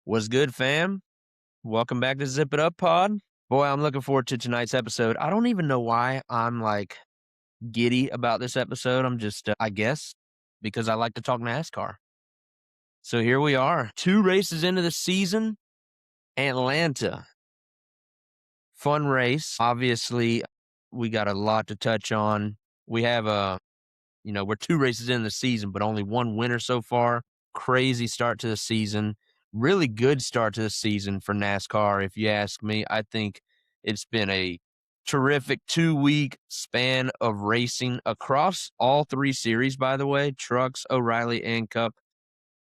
What's good, fam? Welcome back to Zip It Up Pod. Boy, I'm looking forward to tonight's episode. I don't even know why I'm giddy about this episode. I'm just, I guess, because I like to talk NASCAR. So here we are, 2 races into the season. Atlanta. Fun race. Obviously, we got a lot to touch on. We have we're 2 races in the season, but only 1 winner so far. Crazy start to the season. Really good start to the season for NASCAR, if you ask me. I think it's been a terrific 2-week span of racing across all 3 series, by the way, Trucks, O'Reilly, and Cup.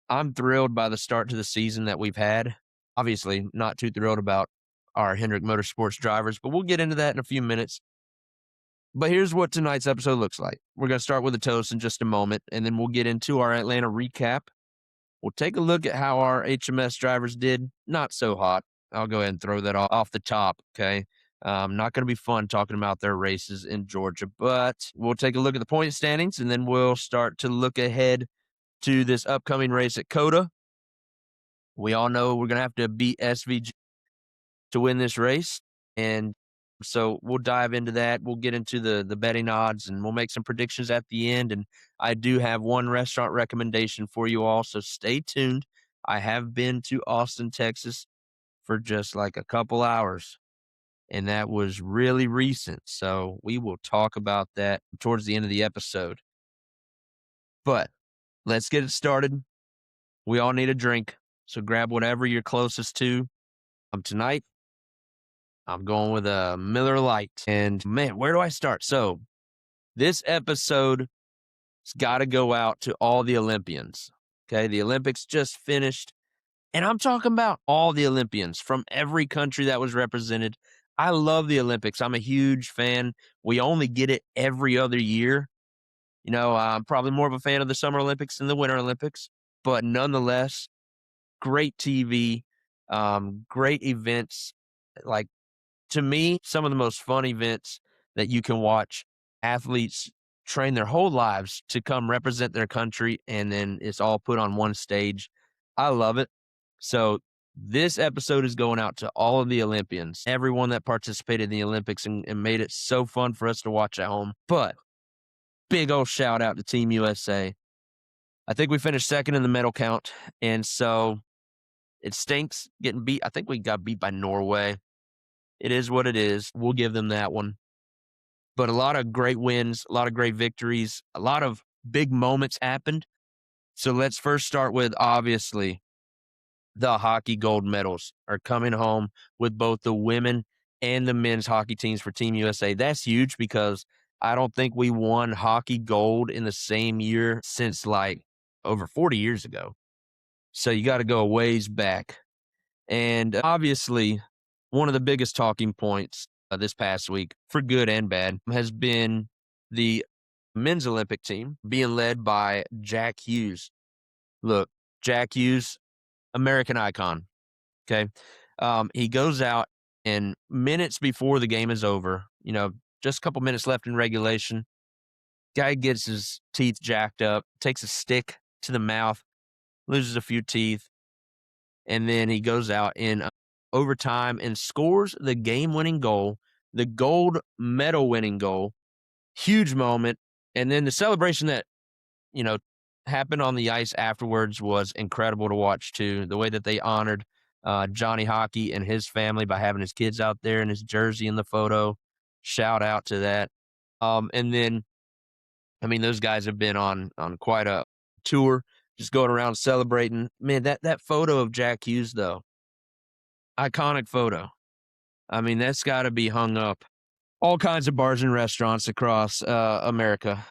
I'm thrilled by the start to the season that we've had. Obviously, not too thrilled about our Hendrick Motorsports drivers, but we'll get into that in a few minutes. But here's what tonight's episode looks like. We're going to start with a toast in just a moment, and then we'll get into our Atlanta recap. We'll take a look at how our HMS drivers did. Not so hot. I'll go ahead and throw that off the top, okay? Not going to be fun talking about their races in Georgia, but we'll take a look at the point standings, and then we'll start to look ahead to this upcoming race at COTA. We all know we're going to have to beat SVG to win this race, and so we'll dive into that. We'll get into the betting odds, and we'll make some predictions at the end. And I do have one restaurant recommendation for you all, so stay tuned. I have been to Austin, Texas for just like a couple hours, and that was really recent. So we will talk about that towards the end of the episode. But let's get it started. We all need a drink, so grab whatever you're closest to. Tonight, I'm going with a Miller Lite. And man, where do I start? So this episode has got to go out to all the Olympians. Okay. The Olympics just finished. And I'm talking about all the Olympians from every country that was represented. I love the Olympics. I'm a huge fan. We only get it every other year. I'm probably more of a fan of the Summer Olympics than the Winter Olympics. But nonetheless, great TV, great events. Like, to me, some of the most fun events that you can watch. Athletes train their whole lives to come represent their country, and then it's all put on one stage. I love it. So this episode is going out to all of the Olympians, everyone that participated in the Olympics and made it so fun for us to watch at home. But big old shout out to Team USA. I think we finished second in the medal count, and so it stinks getting beat. I think we got beat by Norway. It is what it is. We'll give them that one. But a lot of great wins, a lot of great victories, a lot of big moments happened. So let's first start with, obviously, the hockey gold medals are coming home with both the women and the men's hockey teams for Team USA. That's huge because I don't think we won hockey gold in the same year since over 40 years ago. So you got to go a ways back. And obviously, one of the biggest talking points this past week, for good and bad, has been the men's Olympic team being led by Jack Hughes. Look, Jack Hughes, American icon, okay? He goes out, and minutes before the game is over, just a couple minutes left in regulation, guy gets his teeth jacked up, takes a stick to the mouth, loses a few teeth, and then he goes out in overtime and scores the game-winning goal, the gold medal-winning goal. Huge moment. And then the celebration that, happened on the ice afterwards was incredible to watch, too. The way that they honored Johnny Hockey and his family by having his kids out there in his jersey in the photo. Shout out to that. And then, those guys have been on quite a tour, just going around celebrating. Man, that photo of Jack Hughes, though, iconic photo. That's got to be hung up all kinds of bars and restaurants across America.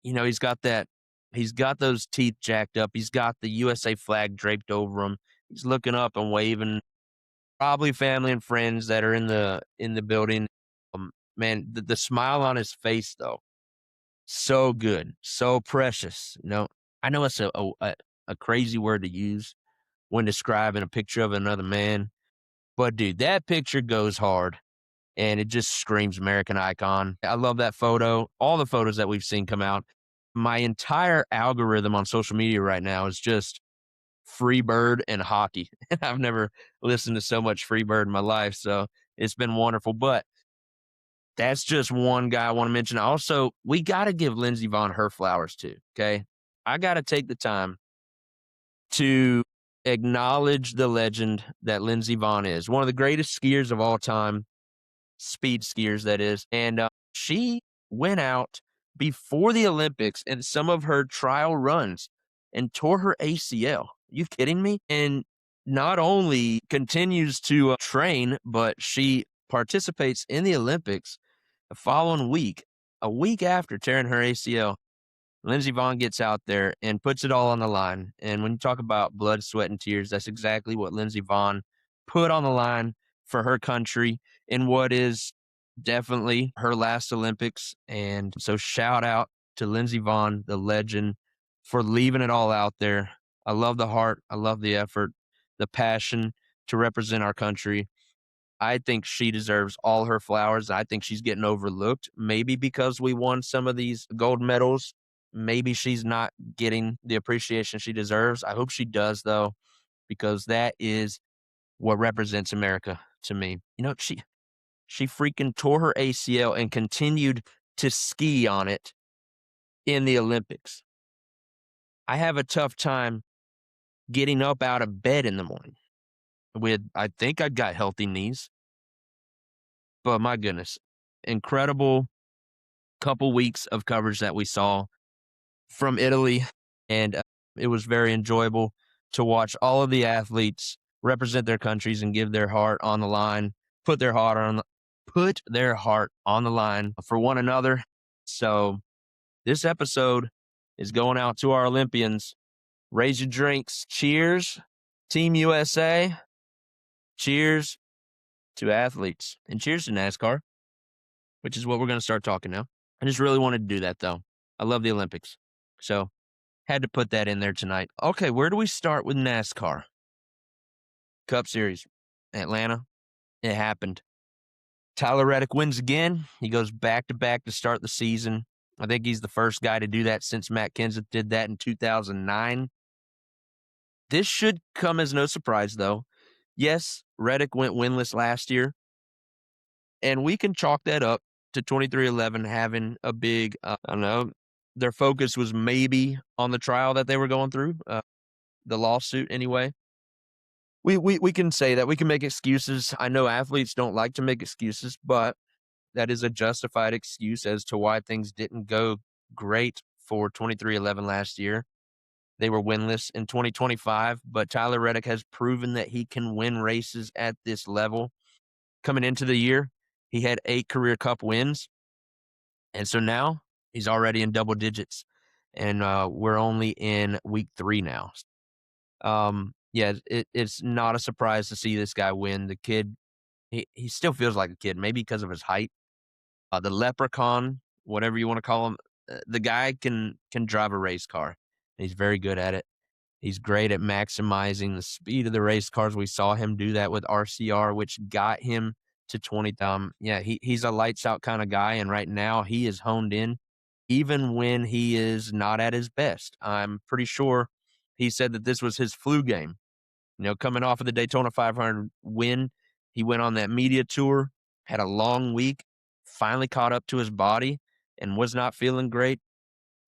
He's got those teeth jacked up. He's got the USA flag draped over him. He's looking up and waving. Probably family and friends that are in the building. Man, the smile on his face, though, so good, so precious. I know it's a crazy word to use when describing a picture of another man, but dude, that picture goes hard. And it just screams American icon. I love that photo. All the photos that we've seen come out. My entire algorithm on social media right now is just Freebird and hockey. I've never listened to so much Freebird in my life, so it's been wonderful. But that's just one guy I want to mention. Also, we got to give Lindsey Vonn her flowers too. Okay. I got to take the time to acknowledge the legend that Lindsey Vonn is, one of the greatest skiers of all time, speed skiers, that is. And she went out before the Olympics in some of her trial runs and tore her ACL. You kidding me? And not only continues to train, but she participates in the Olympics the following week, a week after tearing her ACL. Lindsey Vonn gets out there and puts it all on the line. And when you talk about blood, sweat, and tears, that's exactly what Lindsey Vonn put on the line for her country in what is definitely her last Olympics. And so shout out to Lindsey Vonn, the legend, for leaving it all out there. I love the heart. I love the effort, the passion to represent our country. I think she deserves all her flowers. I think she's getting overlooked, maybe because we won some of these gold medals. Maybe she's not getting the appreciation she deserves. I hope she does, though, because that is what represents America to me. You know, she freaking tore her ACL and continued to ski on it in the Olympics. I have a tough time getting up out of bed in the morning I think I've got healthy knees, but my goodness, incredible couple weeks of coverage that we saw from Italy, and it was very enjoyable to watch all of the athletes represent their countries and give their heart on the line, put their heart on the line for one another. So this episode is going out to our Olympians. Raise your drinks. Cheers, Team USA. Cheers to athletes, and cheers to NASCAR, which is what we're going to start talking now. I just really wanted to do that, though. I love the Olympics. So had to put that in there tonight. Okay, where do we start with NASCAR? Cup Series, Atlanta. It happened. Tyler Reddick wins again. He goes back-to-back to start the season. I think he's the first guy to do that since Matt Kenseth did that in 2009. This should come as no surprise, though. Yes, Reddick went winless last year, and we can chalk that up to 23XI having a big, I don't know, their focus was maybe on the trial that they were going through, the lawsuit anyway. We can say that. We can make excuses. I know athletes don't like to make excuses, but that is a justified excuse as to why things didn't go great for 23XI last year. They were winless in 2025, but Tyler Reddick has proven that he can win races at this level. Coming into the year, he had 8 career cup wins, and so now he's already in double digits, and we're only in week 3 now. Yeah, it's not a surprise to see this guy win. The kid, he still feels like a kid, maybe because of his height. The leprechaun, whatever you want to call him, the guy can drive a race car. He's very good at it. He's great at maximizing the speed of the race cars. We saw him do that with RCR, which got him to 20. Yeah, he's a lights out kind of guy, and right now he is honed in, even when he is not at his best. I'm pretty sure he said that this was his flu game. You know, coming off of the Daytona 500 win, he went on that media tour, had a long week, finally caught up to his body, and was not feeling great,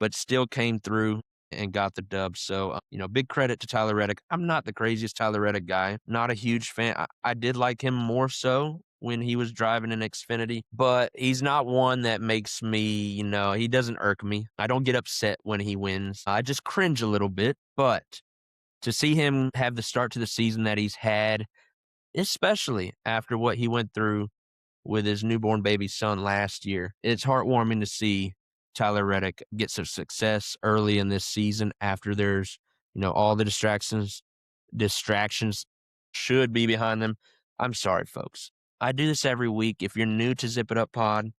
but still came through and got the dub. So, big credit to Tyler Reddick. I'm not the craziest Tyler Reddick guy, not a huge fan. I did like him more so when he was driving an Xfinity, but he's not one that makes me, he doesn't irk me. I don't get upset when he wins. I just cringe a little bit, but to see him have the start to the season that he's had, especially after what he went through with his newborn baby son last year, it's heartwarming to see Tyler Reddick get some success early in this season after there's, all the distractions should be behind them. I'm sorry, folks. I do this every week. If you're new to Zip It Up Pod,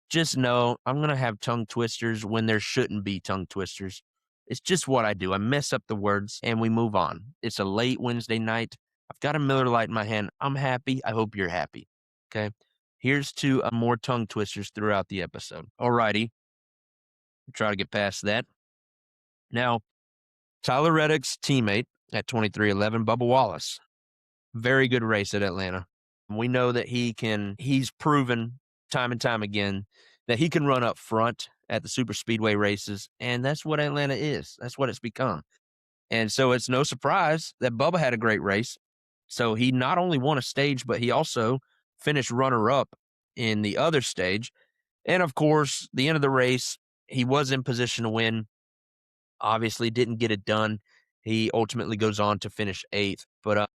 just know I'm going to have tongue twisters when there shouldn't be tongue twisters. It's just what I do. I mess up the words and we move on. It's a late Wednesday night. I've got a Miller Lite in my hand. I'm happy. I hope you're happy. Okay. Here's to more tongue twisters throughout the episode. Alrighty. Try to get past that. Now, Tyler Reddick's teammate, at 23:11, Bubba Wallace. Very good race at Atlanta. We know that he's proven time and time again that he can run up front at the super speedway races, and that's what Atlanta is. That's what it's become. And so it's no surprise that Bubba had a great race. So he not only won a stage, but he also finished runner up in the other stage. And of course, the end of the race, he was in position to win. Obviously, didn't get it done. He ultimately goes on to finish eighth. But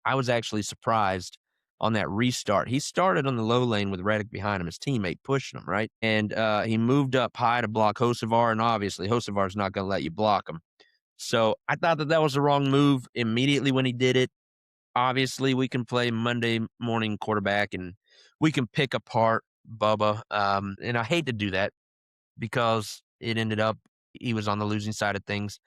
I was actually surprised on that restart. He started on the low lane with Reddick behind him, his teammate pushing him, right? And he moved up high to block Hocevar, and obviously Hocevar's not going to let you block him. So I thought that was the wrong move immediately when he did it. Obviously, we can play Monday morning quarterback and we can pick apart Bubba. And I hate to do that because it ended up he was on the losing side of things.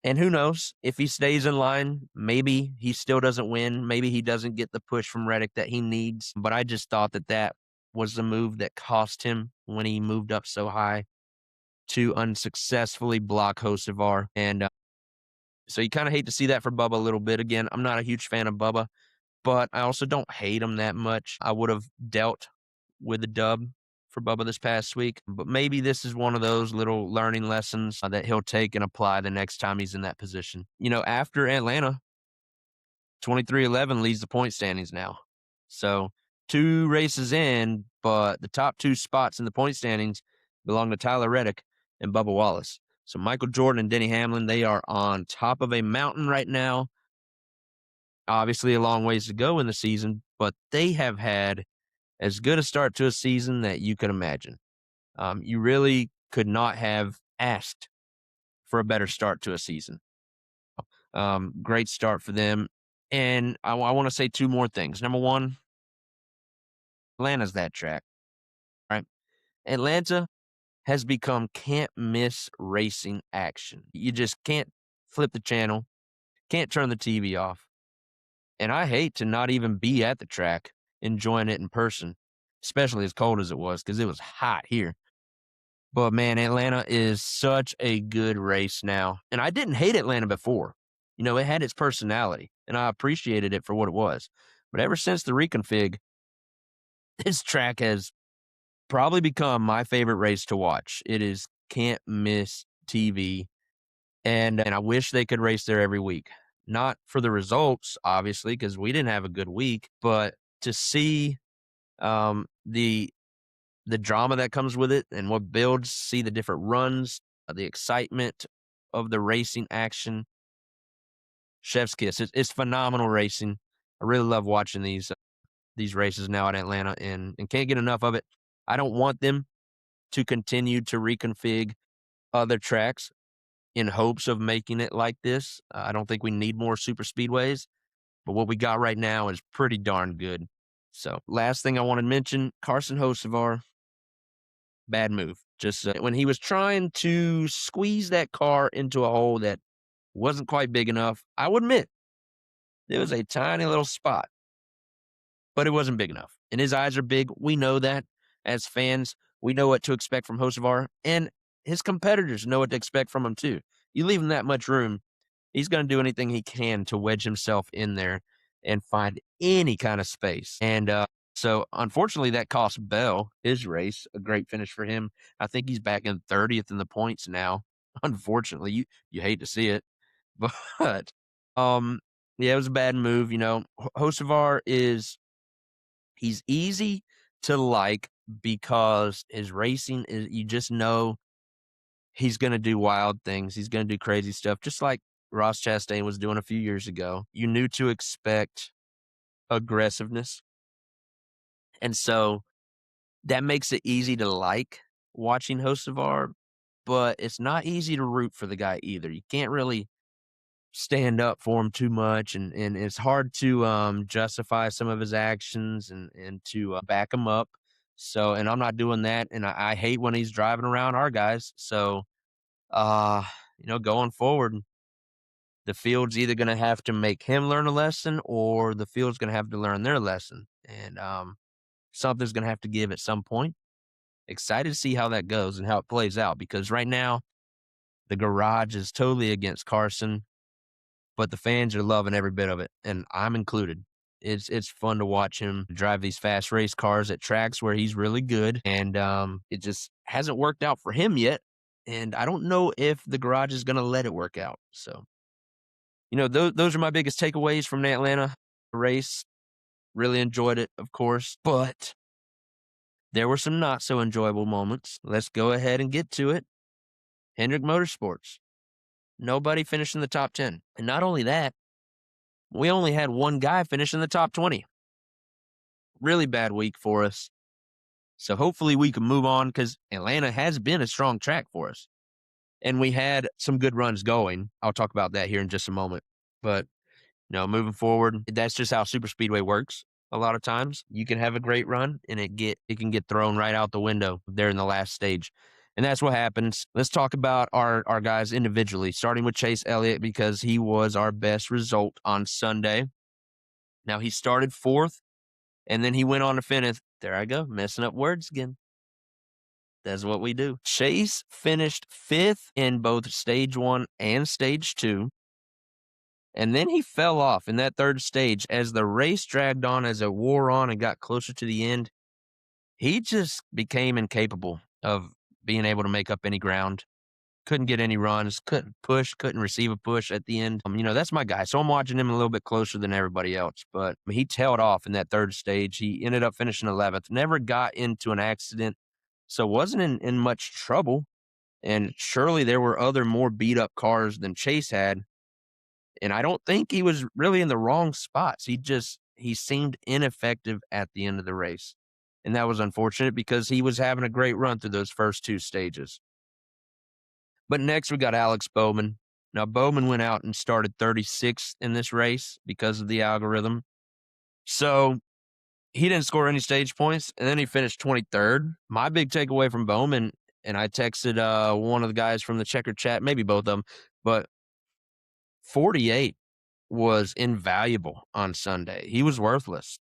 And who knows if he stays in line, maybe he still doesn't win. Maybe he doesn't get the push from Reddick that he needs. But I just thought that was the move that cost him when he moved up so high to unsuccessfully block Hocevar. And so you kind of hate to see that for Bubba a little bit. Again, I'm not a huge fan of Bubba, but I also don't hate him that much. I would have dealt with the dub for Bubba this past week, but maybe this is one of those little learning lessons that he'll take and apply the next time he's in that position. After Atlanta, 23:11 leads the point standings now. So 2 races in, but the top 2 spots in the point standings belong to Tyler Reddick and Bubba Wallace. So Michael Jordan and Denny Hamlin, they are on top of a mountain right now. Obviously a long ways to go in the season, but they have had as good a start to a season that you could imagine. You really could not have asked for a better start to a season. Great start for them. And I want to say 2 more things. Number 1, Atlanta's that track, right? Atlanta has become can't miss racing action. You just can't flip the channel, can't turn the TV off. And I hate to not even be at the track enjoying it in person, especially as cold as it was, because it was hot here. But man, Atlanta is such a good race now. And I didn't hate Atlanta before. It had its personality, and I appreciated it for what it was. But ever since the reconfig, this track has probably become my favorite race to watch. It is can't miss TV. And I wish they could race there every week. Not for the results, obviously, because we didn't have a good week, but to see the drama that comes with it and what builds, see the different runs, the excitement of the racing action. Chef's kiss. It's phenomenal racing. I really love watching these races now in Atlanta and can't get enough of it. I don't want them to continue to reconfig other tracks in hopes of making it like this. I don't think we need more super speedways, but what we got right now is pretty darn good. So last thing I want to mention, Carson Hocevar, bad move. Just when he was trying to squeeze that car into a hole that wasn't quite big enough, I would admit there was a tiny little spot, but it wasn't big enough. And his eyes are big. We know that as fans. We know what to expect from Hocevar, and his competitors know what to expect from him too. You leave him that much room, he's going to do anything he can to wedge himself in there and find any kind of space. And so, unfortunately, that cost Bell his race. A great finish for him. I think he's back in 30th in the points now. Unfortunately, you hate to see it, but yeah, it was a bad move. Hocevar he's easy to like because his racing is you just know he's going to do wild things. He's going to do crazy stuff, just like Ross Chastain was doing a few years ago. You knew to expect aggressiveness. And so that makes it easy to like watching Hocevar, but it's not easy to root for the guy either. You can't really stand up for him too much, and it's hard to justify some of his actions and to back him up. So, and I'm not doing that, and I hate when he's driving around our guys. So, going forward, the field's either going to have to make him learn a lesson, or the field's going to have to learn their lesson, and something's going to have to give at some point. Excited to see how that goes and how it plays out, because right now the garage is totally against Carson. but the fans are loving every bit of it, and I'm included. It's fun to watch him drive these fast race cars at tracks where he's really good, and it just hasn't worked out for him yet. And I don't know if the garage is going to let it work out. So, those are my biggest takeaways from the Atlanta race. Really enjoyed it, of course, but there were some not so enjoyable moments. Let's go ahead and get to it. Hendrick Motorsports. Nobody finished in the top 10. And not only that, we only had one guy finish in the top 20. Really bad week for us. So hopefully we can move on because Atlanta has been a strong track for us. And we had some good runs going. I'll talk about that here in just a moment. But, moving forward, that's just how super speedway works. A lot of times you can have a great run and it can get thrown right out the window there in the last stage. And that's what happens. Let's talk about our guys individually, starting with Chase Elliott because he was our best result on Sunday. Now he started fourth and then he went on to finish. There I go, messing up words again. That's what we do. Chase finished fifth in both stage 1 and stage 2. And then he fell off in that third stage as the race dragged on, as it wore on and got closer to the end. He just became incapable of being able to make up any ground. Couldn't get any runs, couldn't push, couldn't receive a push at the end. That's my guy. So I'm watching him a little bit closer than everybody else. But he tailed off in that third stage. He ended up finishing 11th, never got into an accident, so wasn't in much trouble. And surely there were other more beat up cars than Chase had. And I don't think he was really in the wrong spots. He seemed ineffective at the end of the race. And that was unfortunate because he was having a great run through those first two stages. But next we got Alex Bowman. Now Bowman went out and started 36th in this race because of the algorithm. So he didn't score any stage points, and then he finished 23rd. My big takeaway from Bowman, and I texted one of the guys from the checker chat, maybe both of them, but 48 was invaluable on Sunday. He was worthless,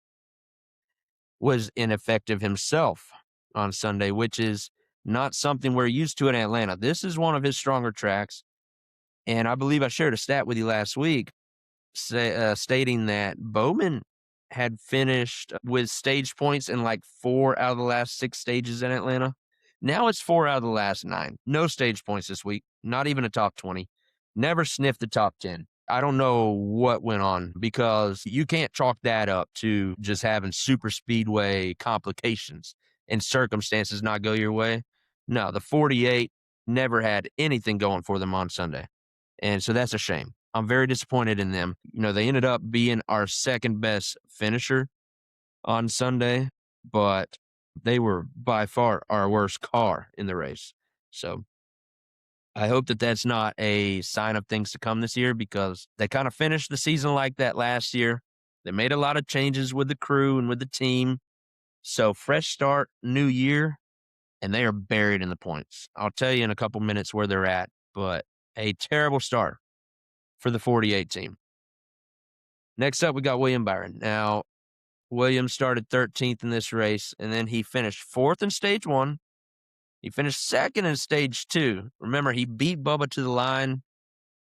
was ineffective himself on Sunday, which is not something we're used to in Atlanta. This is one of his stronger tracks, and I believe I shared a stat with you last week stating that Bowman had finished with stage points in like 4 out of the last 6 stages in Atlanta. Now it's 4 out of the last 9. No stage points this week, not even a top 20. Never sniffed the top 10. I don't know what went on because you can't chalk that up to just having super speedway complications and circumstances not go your way. No, the 48 never had anything going for them on Sunday. And so that's a shame. I'm very disappointed in them. They ended up being our second best finisher on Sunday, but they were by far our worst car in the race. So I hope that that's not a sign of things to come this year because they kind of finished the season like that last year. They made a lot of changes with the crew and with the team. So fresh start, new year, and they are buried in the points. I'll tell you in a couple minutes where they're at, but a terrible start for the 48 team. Next up, we got William Byron. Now, William started 13th in this race, and then he finished 4th in stage 1. He finished 2nd in stage 2. Remember, he beat Bubba to the line,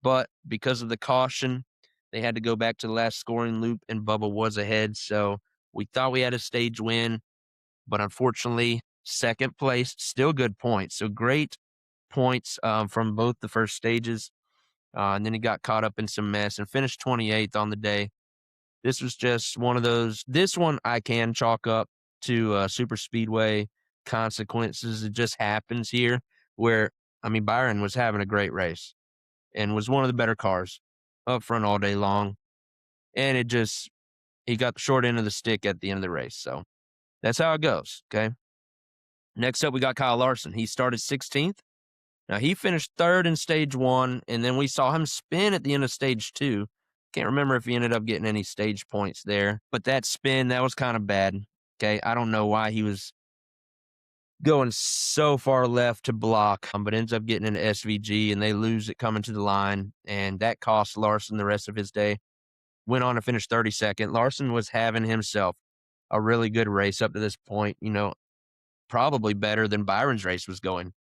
but because of the caution, they had to go back to the last scoring loop, and Bubba was ahead. So we thought we had a stage win, but unfortunately, 2nd place, still good points. So great points from both the first stages. And then he got caught up in some mess and finished 28th on the day. This was just one of those. This one I can chalk up to super speedway consequences. It just happens here where, Byron was having a great race and was one of the better cars up front all day long. And he got the short end of the stick at the end of the race. So that's how it goes. Okay. Next up, we got Kyle Larson. He started 16th. Now, he finished 3rd in stage 1, and then we saw him spin at the end of stage 2. Can't remember if he ended up getting any stage points there, but that spin, that was kind of bad. Okay, I don't know why he was going so far left to block, but ends up getting an SVG, and they lose it coming to the line, and that cost Larson the rest of his day. Went on to finish 32nd. Larson was having himself a really good race up to this point, probably better than Byron's race was going.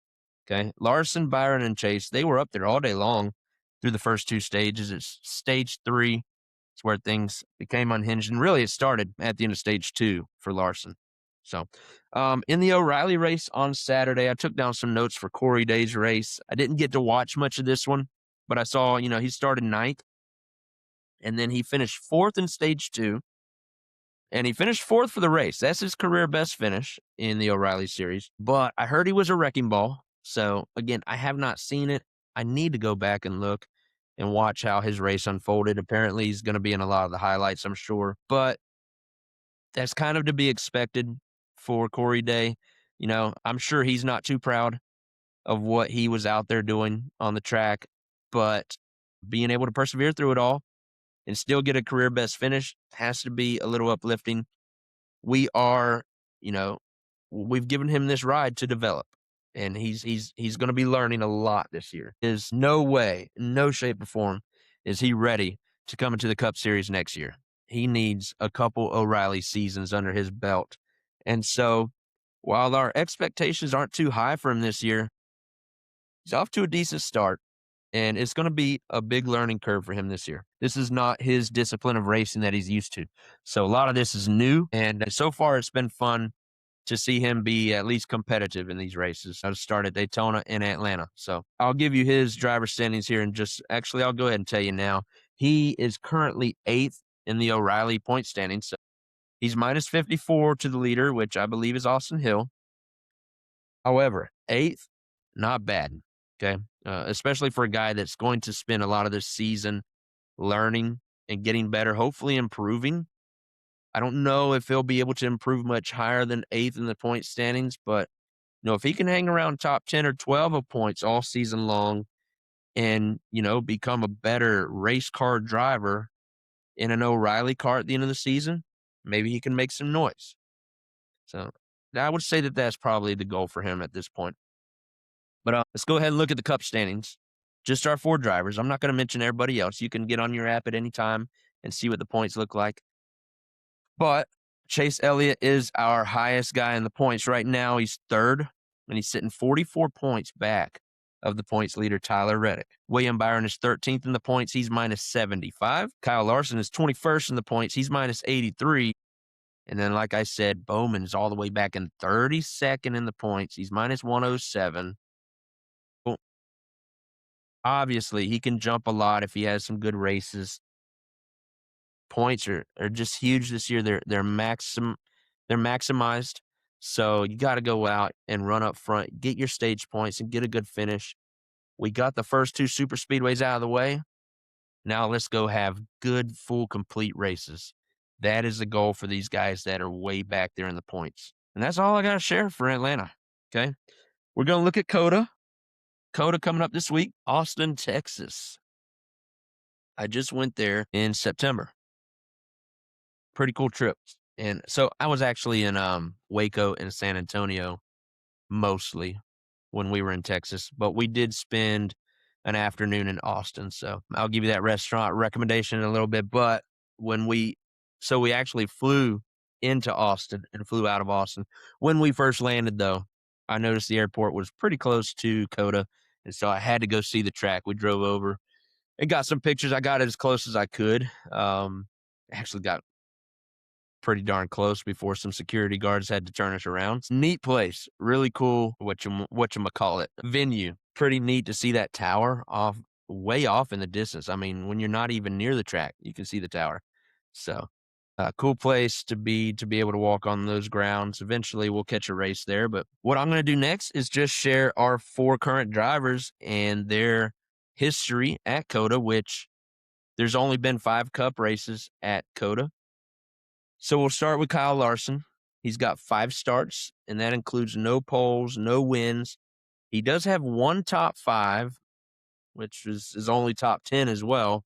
Okay. Larson, Byron, and Chase, they were up there all day long. through the first two stages. It's stage 3. It's where things became unhinged, and really it started at the end of stage 2 for Larson. So, in the O'Reilly race on Saturday, I took down some notes for Corey Day's race. I didn't get to watch much of this one, but I saw, he started ninth, and then he finished fourth in stage 2, and he finished fourth for the race. That's his career best finish in the O'Reilly series. But I heard he was a wrecking ball. So, again, I have not seen it. I need to go back and look and watch how his race unfolded. Apparently, he's going to be in a lot of the highlights, I'm sure. But that's kind of to be expected for Corey Day. I'm sure he's not too proud of what he was out there doing on the track, but being able to persevere through it all and still get a career best finish has to be a little uplifting. We are, you know, we've given him this ride to develop, and he's going to be learning a lot this year. There's no way, no shape or form is he ready to come into the Cup Series next year. He needs a couple O'Reilly seasons under his belt. And so, while our expectations aren't too high for him this year, he's off to a decent start, and it's going to be a big learning curve for him this year. This is not his discipline of racing that he's used to. So a lot of this is new, and so far it's been fun to see him be at least competitive in these races. I started Daytona and Atlanta. So I'll give you his driver standings here, and I'll go ahead and tell you now. He is currently 8th in the O'Reilly point standings. So he's minus 54 to the leader, which I believe is Austin Hill. However, 8th, not bad. Okay. Especially for a guy that's going to spend a lot of this season learning and getting better, hopefully improving. I don't know if he'll be able to improve much higher than 8th in the point standings, but if he can hang around top 10 or 12 of points all season long and, become a better race car driver in an O'Reilly car at the end of the season, maybe he can make some noise. So I would say that that's probably the goal for him at this point. But let's go ahead and look at the Cup standings. Just our 4 drivers. I'm not going to mention everybody else. You can get on your app at any time and see what the points look like. But Chase Elliott is our highest guy in the points right now. He's 3rd, and he's sitting 44 points back of the points leader, Tyler Reddick. William Byron is 13th in the points. He's minus 75. Kyle Larson is 21st in the points. He's minus 83. And then, like I said, Bowman's all the way back in 32nd in the points. He's minus 107. Well, obviously, he can jump a lot if he has some good races. Points are just huge this year. They're maximized. So you got to go out and run up front, get your stage points, and get a good finish. We got the first 2 super speedways out of the way. Now let's go have good, full, complete races. That is the goal for these guys that are way back there in the points. And that's all I got to share for Atlanta. Okay. We're going to look at COTA. COTA coming up this week, Austin, Texas. I just went there in September. Pretty cool trips. And so I was actually in Waco and San Antonio mostly when we were in Texas, but we did spend an afternoon in Austin. So I'll give you that restaurant recommendation in a little bit. But we actually flew into Austin and flew out of Austin. When we first landed, though, I noticed the airport was pretty close to COTA. And so I had to go see the track. We drove over and got some pictures. I got it as close as I could. Actually got pretty darn close before some security guards had to turn us around. Neat place, really cool. Whatchamacallit venue. Pretty neat to see that tower way off in the distance. I mean, when you're not even near the track, you can see the tower. So, cool place to be able to walk on those grounds. Eventually, we'll catch a race there. But what I'm going to do next is just share our 4 current drivers and their history at COTA, which there's only been 5 Cup races at COTA. So we'll start with Kyle Larson. He's got 5 starts, and that includes no poles, no wins. He does have 1 top 5, which is his only top 10 as well.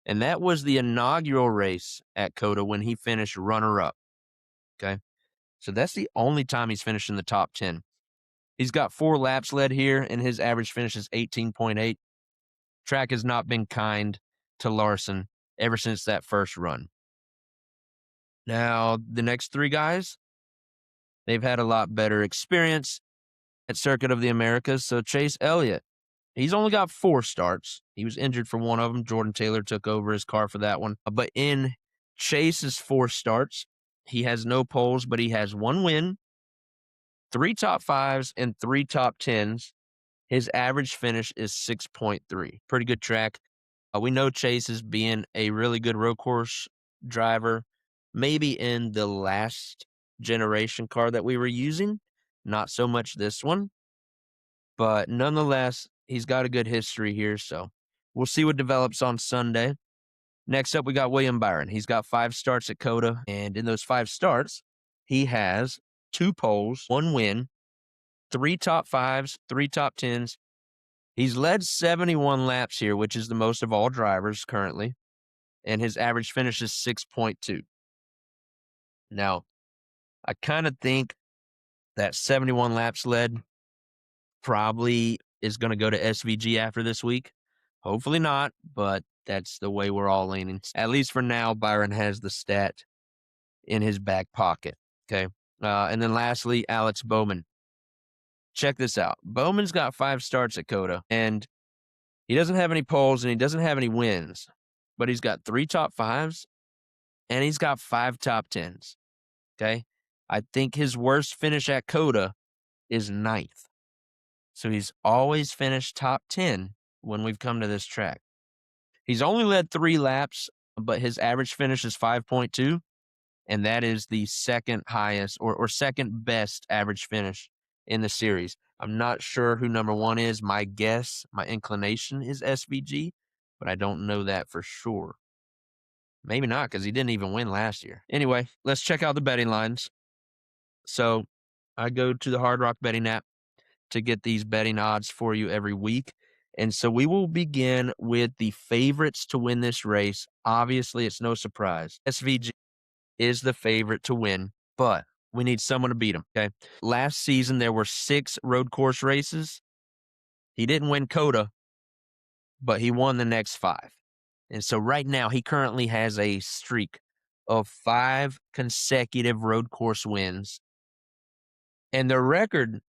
And that was the inaugural race at COTA when he finished runner-up. Okay. So that's the only time he's finished in the top 10. He's got 4 laps led here, and his average finish is 18.8. Track has not been kind to Larson ever since that first run. Now, the next 3 guys, they've had a lot better experience at Circuit of the Americas. So Chase Elliott He's only got 4 starts. He was injured for one of them. Jordan Taylor took over his car for that one. But in Chase's 4 starts, he has no poles, but he has 1 win, 3 top 5s, and 3 top 10s. His average finish is 6.3. Pretty good track. We know Chase is being a really good road course driver, maybe in the last generation car that we were using, not so much this one. But nonetheless, he's got a good history here, so we'll see what develops on Sunday. Next up, we got William Byron. He's got 5 starts at COTA, and in those 5 starts, he has 2 poles, 1 win, 3 top 5s, 3 top 10s. He's led 71 laps here, which is the most of all drivers currently, and his average finish is 6.2. Now, I kind of think that 71 laps led probably is going to go to SVG after this week. Hopefully not, but that's the way we're all leaning. At least for now, Byron has the stat in his back pocket. Okay. And then lastly, Alex Bowman. Check this out. Bowman's got 5 starts at COTA, and he doesn't have any poles and he doesn't have any wins, but he's got 3 top 5s and he's got 5 top 10s. Okay. I think his worst finish at COTA is 9th. So he's always finished top 10 when we've come to this track. He's only led 3 laps, but his average finish is 5.2, and that is the second highest or second best average finish in the series. I'm not sure who number 1 is. My guess, my inclination is SVG, but I don't know that for sure. Maybe not, because he didn't even win last year. Anyway, let's check out the betting lines. So I go to the Hard Rock betting app to get these betting odds for you every week. And so we will begin with the favorites to win this race. Obviously, it's no surprise. SVG is the favorite to win, but we need someone to beat him, okay? Last season, there were 6 road course races. He didn't win COTA, but he won the next 5. And so right now, he currently has a streak of 5 consecutive road course wins. And the record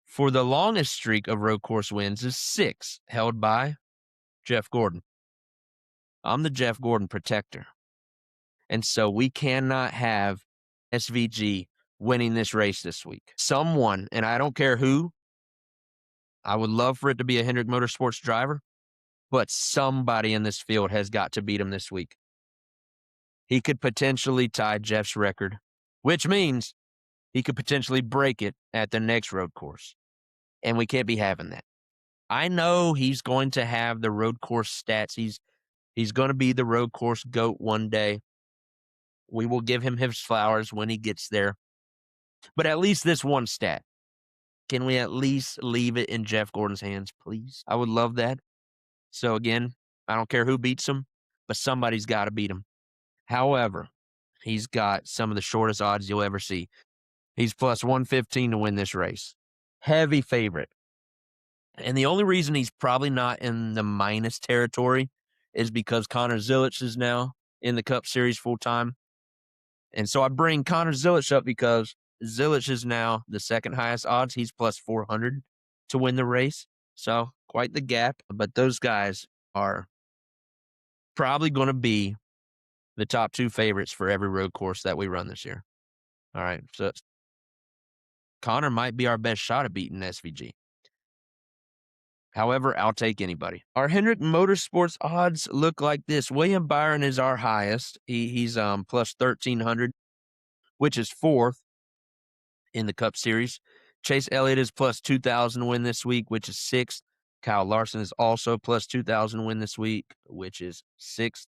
for the longest streak of road course wins is 6, held by Jeff Gordon. I'm the Jeff Gordon protector. And so we cannot have SVG winning this race this week. Someone, and I don't care who, I would love for it to be a Hendrick Motorsports driver, but somebody in this field has got to beat him this week. He could potentially tie Jeff's record, which means he could potentially break it at the next road course. And we can't be having that. I know he's going to have the road course stats. He's going to be the road course GOAT one day. We will give him his flowers when he gets there. But at least this one stat. Can we at least leave it in Jeff Gordon's hands, please? I would love that. So again, I don't care who beats him, but somebody's got to beat him. However, he's got some of the shortest odds you'll ever see. He's plus 115 to win this race. Heavy favorite. And the only reason he's probably not in the minus territory is because Connor Zilisch is now in the Cup Series full time. And so I bring Connor Zilisch up because Zilisch is now the second highest odds. He's plus 400 to win the race. So quite the gap. But those guys are probably going to be the top 2 favorites for every road course that we run this year. All right. So Connor might be our best shot at beating SVG. However, I'll take anybody. Our Hendrick Motorsports odds look like this. William Byron is our highest. He's plus 1,300, which is 4th in the Cup Series. Chase Elliott is plus 2,000 to win this week, which is 6th. Kyle Larson is also plus 2,000 to win this week, which is 6th.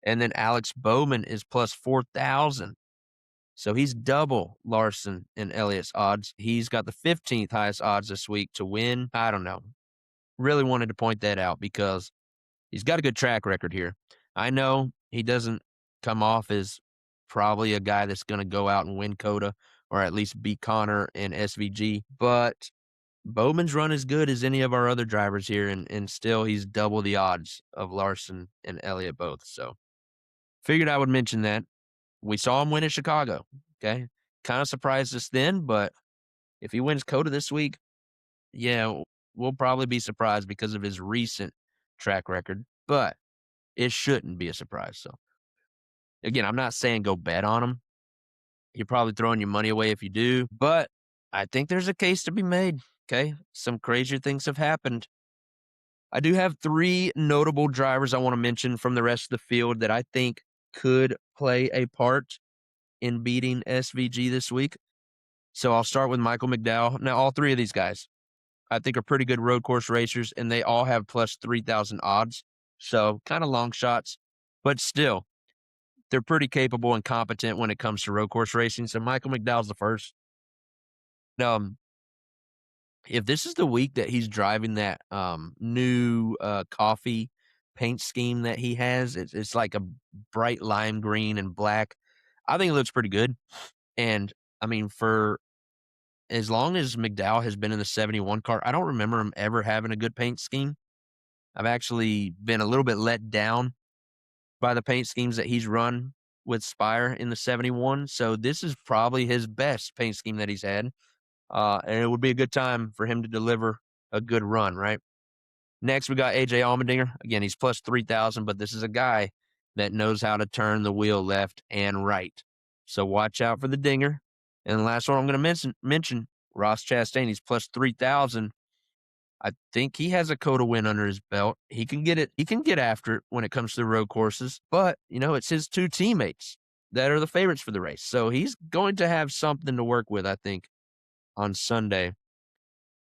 And then Alex Bowman is plus 4,000. So he's double Larson and Elliott's odds. He's got the 15th highest odds this week to win. I don't know. Really wanted to point that out because he's got a good track record here. I know he doesn't come off as probably a guy that's going to go out and win COTA or at least beat Connor and SVG, but Bowman's run as good as any of our other drivers here, and still he's double the odds of Larson and Elliott both. So figured I would mention that. We saw him win in Chicago, okay? Kind of surprised us then, but if he wins COTA this week, yeah, we'll probably be surprised because of his recent track record, but it shouldn't be a surprise. So again, I'm not saying go bet on him. You're probably throwing your money away if you do, but I think there's a case to be made. Okay. Some crazier things have happened. I do have three notable drivers I want to mention from the rest of the field that I think could play a part in beating SVG this week. So I'll start with Michael McDowell. Now, all three of these guys I think are pretty good road course racers, and they all have plus 3,000 odds. So kind of long shots, but still, they're pretty capable and competent when it comes to road course racing. So Michael McDowell's the first. Um, if this is the week that he's driving that new coffee paint scheme that he has, it's like a bright lime green and black. I think it looks pretty good. And I mean, for as long as McDowell has been in the 71 car, I don't remember him ever having a good paint scheme. I've actually been a little bit let down by the paint schemes that he's run with Spire in the 71. So this is probably his best paint scheme that he's had. And it would be a good time for him to deliver a good run, right? Next, we got AJ Allmendinger. Again, he's plus 3,000, but this is a guy that knows how to turn the wheel left and right. So watch out for the dinger. And the last one I'm going to mention Ross Chastain. He's plus 3,000. I think he has a COTA win under his belt. He can get it. He can get after it when it comes to the road courses. But, it's his two teammates that are the favorites for the race. So he's going to have something to work with, I think, on Sunday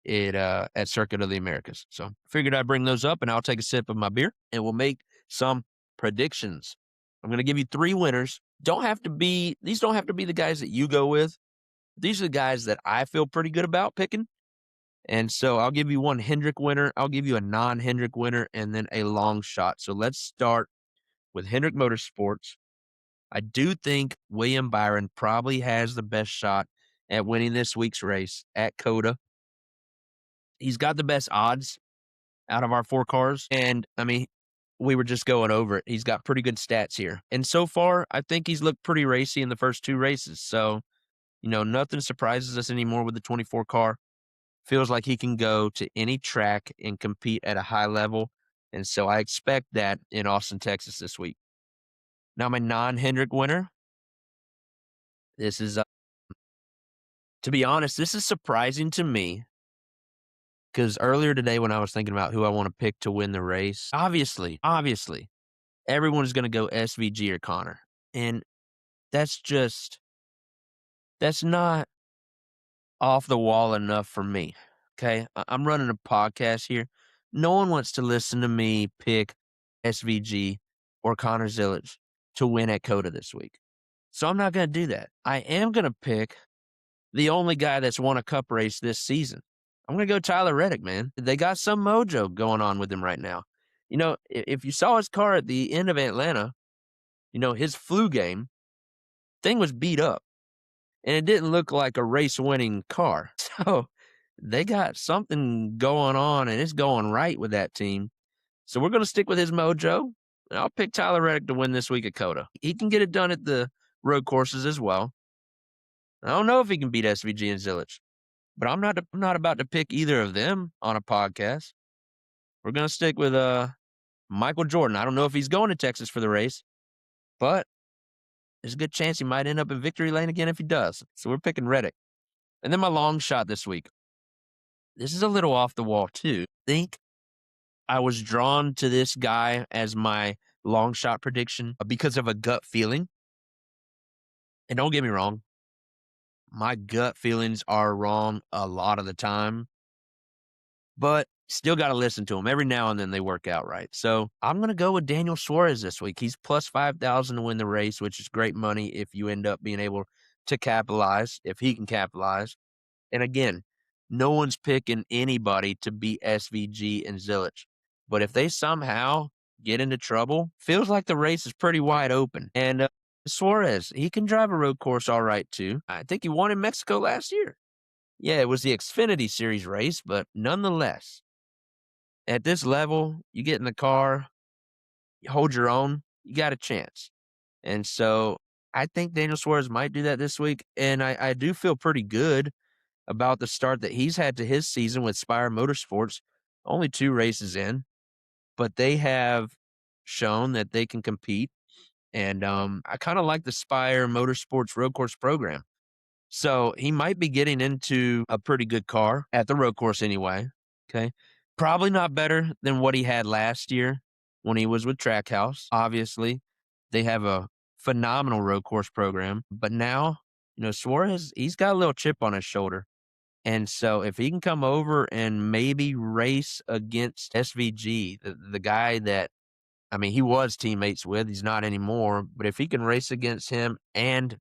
at Circuit of the Americas. So figured I'd bring those up, and I'll take a sip of my beer, and we'll make some predictions. I'm going to give you three winners. These don't have to be the guys that you go with. These are the guys that I feel pretty good about picking. And so I'll give you one Hendrick winner. I'll give you a non-Hendrick winner and then a long shot. So let's start with Hendrick Motorsports. I do think William Byron probably has the best shot at winning this week's race at COTA. He's got the best odds out of our four cars. And I mean, we were just going over it. He's got pretty good stats here. And so far, I think he's looked pretty racy in the first two races. So, nothing surprises us anymore with the 24 car. Feels like he can go to any track and compete at a high level. And so I expect that in Austin, Texas this week. Now, my non-Hendrick winner, this is, to be honest, this is surprising to me because earlier today when I was thinking about who I want to pick to win the race, obviously, everyone's going to go SVG or Connor. And that's not off the wall enough for me. Okay. I'm running a podcast here. No one wants to listen to me pick SVG or Connor Zillage to win at COTA this week. So I'm not going to do that. I am going to pick the only guy that's won a cup race this season. I'm going to go Tyler Reddick, man. They got some mojo going on with him right now. If you saw his car at the end of Atlanta, his flu game thing was beat up. And it didn't look like a race-winning car. So they got something going on, and it's going right with that team. So we're going to stick with his mojo. And I'll pick Tyler Reddick to win this week at COTA. He can get it done at the road courses as well. I don't know if he can beat SVG and Zillage, but I'm not about to pick either of them on a podcast. We're going to stick with Michael Jordan. I don't know if he's going to Texas for the race, but there's a good chance he might end up in victory lane again if he does. So we're picking Reddick. And then my long shot this week. This is a little off the wall, too. I think I was drawn to this guy as my long shot prediction because of a gut feeling. And don't get me wrong, my gut feelings are wrong a lot of the time, but still got to listen to them. Every now and then they work out right. So I'm going to go with Daniel Suarez this week. He's plus 5,000 to win the race, which is great money if you end up being able to capitalize, if he can capitalize. And again, no one's picking anybody to beat SVG and Zillage. But if they somehow get into trouble, feels like the race is pretty wide open. And Suarez, he can drive a road course all right, too. I think he won in Mexico last year. Yeah, it was the Xfinity Series race, but nonetheless, at this level, you get in the car, you hold your own, you got a chance. And so I think Daniel Suarez might do that this week. And I do feel pretty good about the start that he's had to his season with Spire Motorsports. Only 2 races in, but they have shown that they can compete, and, I kinda like the Spire Motorsports road course program. So, he might be getting into a pretty good car at the road course anyway, okay? Probably not better than what he had last year when he was with Trackhouse, obviously. They have a phenomenal road course program, but now, Suarez, he's got a little chip on his shoulder, and so if he can come over and maybe race against SVG, the guy that he was teammates with, he's not anymore, but if he can race against him and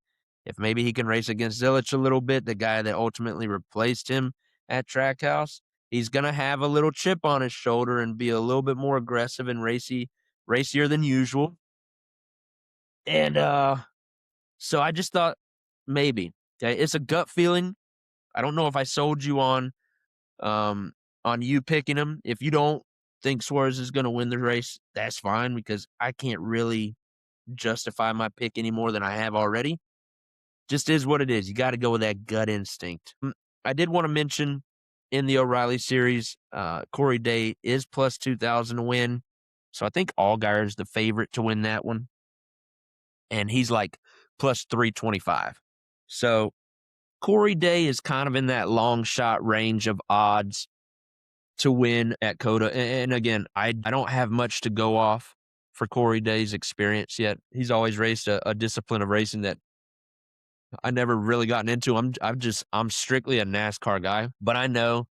if maybe he can race against Zilich a little bit, the guy that ultimately replaced him at Trackhouse, he's gonna have a little chip on his shoulder and be a little bit more aggressive and racier than usual. And, so I just thought maybe, okay, it's a gut feeling. I don't know if I sold you um, on you picking him. If you don't think Suarez is gonna win the race, that's fine because I can't really justify my pick any more than I have already. Just is what it is. You gotta go with that gut instinct. I did wanna mention in the O'Reilly series, Corey Day is plus 2,000 to win. So I think Allgaier is the favorite to win that one, and he's like plus 325. So Corey Day is kind of in that long shot range of odds to win at COTA. And again, I don't have much to go off for Corey Day's experience yet. He's always raced a discipline of racing that I never really gotten into. I'm strictly a NASCAR guy, but I know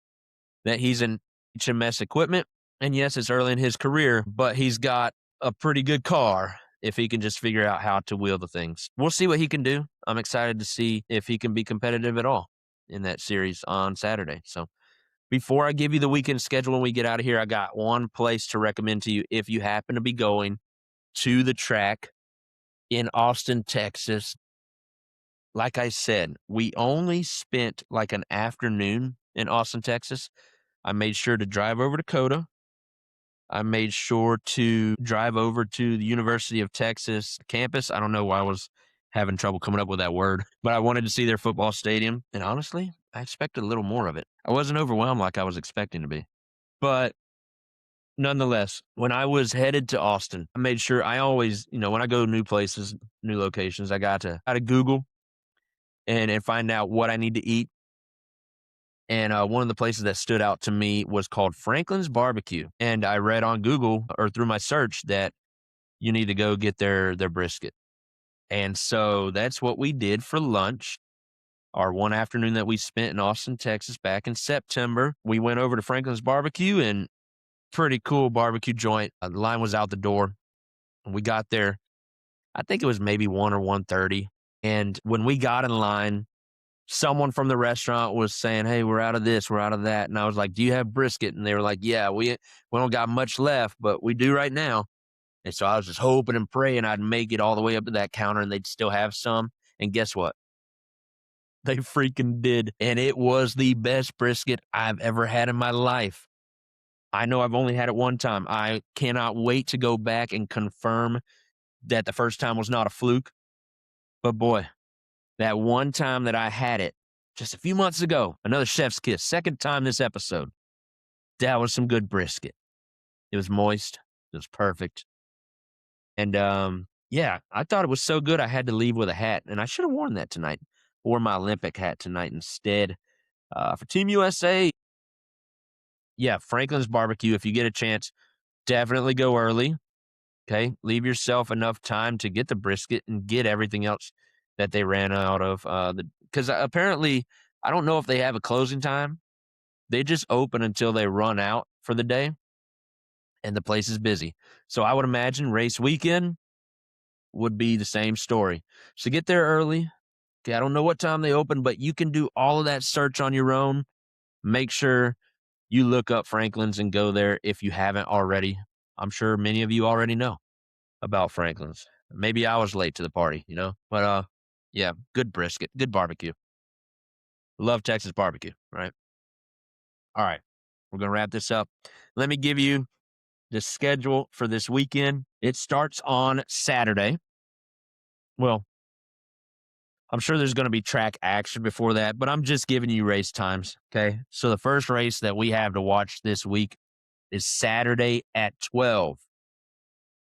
that he's in HMS equipment. And yes, it's early in his career, but he's got a pretty good car if he can just figure out how to wheel the things. We'll see what he can do. I'm excited to see if he can be competitive at all in that series on Saturday. So before I give you the weekend schedule when we get out of here, I got one place to recommend to you if you happen to be going to the track in Austin, Texas. Like I said, we only spent like an afternoon in Austin, Texas. I made sure to drive over to COTA. I made sure to drive over to the University of Texas campus. I don't know why I was having trouble coming up with that word, but I wanted to see their football stadium. And honestly, I expected a little more of it. I wasn't overwhelmed like I was expecting to be. But nonetheless, when I was headed to Austin, I made sure I always, when I go new places, new locations, I got to Google and find out what I need to eat. And one of the places that stood out to me was called Franklin's Barbecue. And I read on Google or through my search that you need to go get their brisket. And so that's what we did for lunch. Our one afternoon that we spent in Austin, Texas back in September, we went over to Franklin's Barbecue and pretty cool barbecue joint. The line was out the door. And we got there, I think it was maybe 1 or 1:30. And when we got in line, someone from the restaurant was saying, "Hey, we're out of this, we're out of that." And I was like, "Do you have brisket?" And they were like, "Yeah, we don't got much left, but we do right now." And so I was just hoping and praying I'd make it all the way up to that counter and they'd still have some. And guess what? They freaking did. And it was the best brisket I've ever had in my life. I know I've only had it one time. I cannot wait to go back and confirm that the first time was not a fluke. But boy, that one time that I had it just a few months ago, another chef's kiss, second time this episode, that was some good brisket. It was moist. It was perfect. And, yeah, I thought it was so good I had to leave with a hat, and I should have worn that tonight. Wore my Olympic hat tonight instead. For Team USA, yeah, Franklin's Barbecue, if you get a chance, definitely go early, okay? Leave yourself enough time to get the brisket and get everything else that they ran out of, because apparently, I don't know if they have a closing time. They just open until they run out for the day, and the place is busy. So I would imagine race weekend would be the same story. So get there early. Okay, I don't know what time they open, but you can do all of that search on your own. Make sure you look up Franklin's and go there if you haven't already. I'm sure many of you already know about Franklin's. Maybe I was late to the party, But yeah, good brisket, good barbecue. Love Texas barbecue, right? All right. We're going to wrap this up. Let me give you the schedule for this weekend. It starts on Saturday. Well, I'm sure there's going to be track action before that, but I'm just giving you race times. Okay. So the first race that we have to watch this week is Saturday at 12.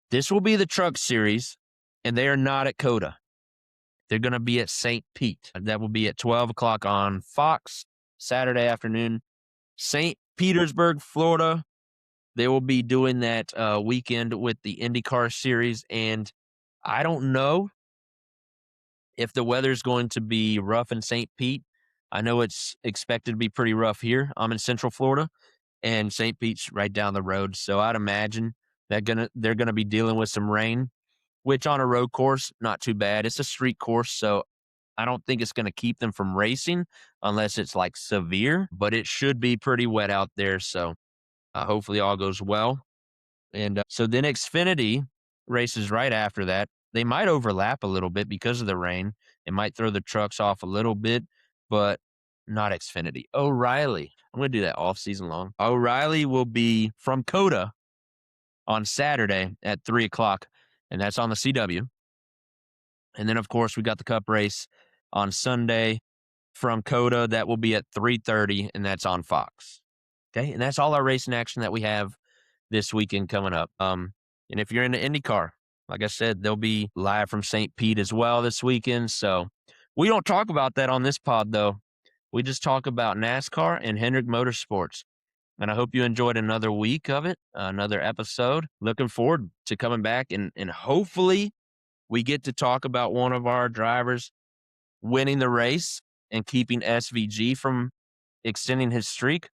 This will be the Truck Series, and they are not at COTA. They're going to be at St. Pete. That will be at 12 o'clock on Fox Saturday afternoon. St. Petersburg, Florida. They will be doing that weekend with the IndyCar Series, and I don't know if the weather's going to be rough in St. Pete. I know it's expected to be pretty rough here. I'm in Central Florida, and St. Pete's right down the road, so I'd imagine they're gonna be dealing with some rain, which on a road course, not too bad. It's a street course, so I don't think it's gonna keep them from racing unless it's, like, severe, but it should be pretty wet out there, so, hopefully all goes well. And so then Xfinity races right after that. They might overlap a little bit because of the rain. It might throw the trucks off a little bit, but not Xfinity. O'Reilly. I'm going to do that off season long. O'Reilly will be from COTA on Saturday at 3 o'clock, and that's on the CW. And then, of course, we got the Cup race on Sunday from COTA. That will be at 3:30, and that's on Fox. Okay, and that's all our racing action that we have this weekend coming up. And if you're into IndyCar, like I said, they'll be live from St. Pete as well this weekend. So we don't talk about that on this pod, though. We just talk about NASCAR and Hendrick Motorsports. And I hope you enjoyed another week of it, another episode. Looking forward to coming back and hopefully we get to talk about one of our drivers winning the race and keeping SVG from extending his streak.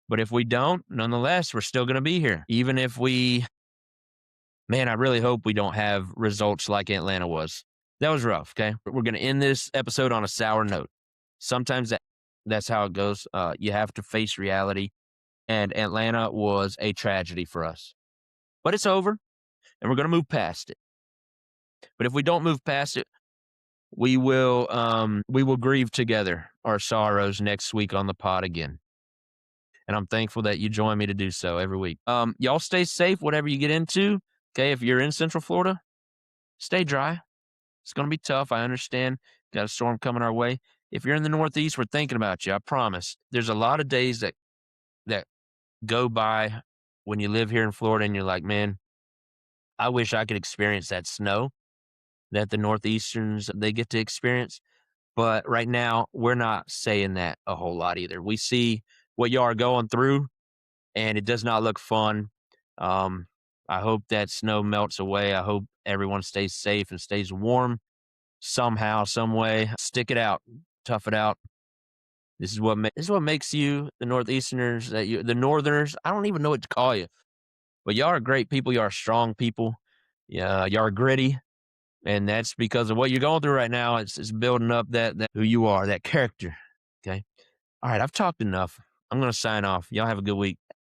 But if we don't, nonetheless, we're still going to be here. Even if man, I really hope we don't have results like Atlanta was. That was rough, okay? We're going to end this episode on a sour note. Sometimes that's how it goes. You have to face reality. And Atlanta was a tragedy for us. But it's over, and we're going to move past it. But if we don't move past it, we will grieve together our sorrows next week on the pod again. And I'm thankful that you join me to do so every week. Y'all stay safe, whatever you get into. Okay, if you're in Central Florida, stay dry. It's going to be tough. I understand. Got a storm coming our way. If you're in the Northeast, we're thinking about you. I promise. There's a lot of days that go by when you live here in Florida and you're like, man, I wish I could experience that snow that the Northeasterns, they get to experience. But right now, we're not saying that a whole lot either. We see what y'all are going through, and it does not look fun. I hope that snow melts away. I hope everyone stays safe and stays warm somehow, some way. Stick it out, tough it out. This is what makes you the Northeasterners, the Northerners. I don't even know what to call you, but y'all are great people. Y'all are strong people. Yeah, y'all are gritty, and that's because of what you're going through right now. It's building up that who you are, that character. Okay. All right, I've talked enough. I'm gonna sign off. Y'all have a good week.